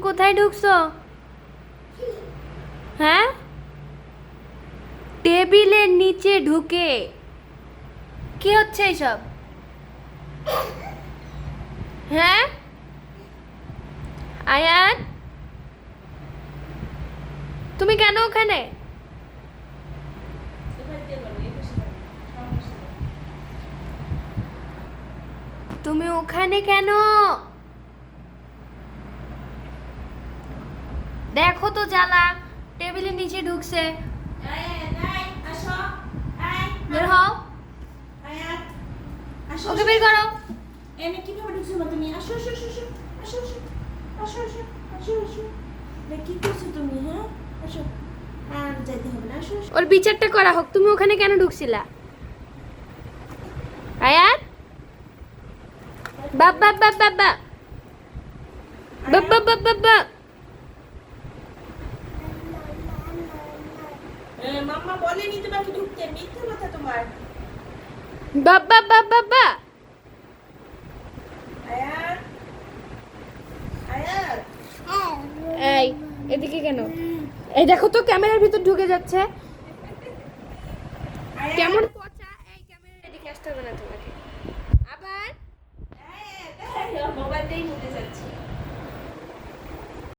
কোথায় ঢুকছো? হ্যাঁ, টেবিলের নিচে ঢুকে কি হচ্ছে এইসব? হ্যাঁ আয়াত, তুমি কেন ওখানে? তুমি ওখানে কেন? দেখো তো জ্বালা, টেবিলের নিচে ঢুকছে। বের হও, ওকে বের করো। এনে কিভাবে ঢুকছো মা তুমি? আসো আসো আসো আসো আসো আসো আসো আসো আসো কি করছো তুমি? হ্যাঁ আসো, আর যাইতে হবে না, আসো আসো। ওর বিচারটা করা হোক, তুমি ওখানে কেন ঢুকছিলা? আয়াত, বাবা বাবা বাবা বাবা বাবা বাবা মাম্মা বলেনি তোমাকে ঢুকতে, মিথ্যা কথা তোমার। বাবা বাবা বাবা। আয়াত আয়াত এই এদিকে কেন? এই দেখো তো ক্যামেরার ভিতর ঢুকে যাচ্ছে। আয়াত কেমন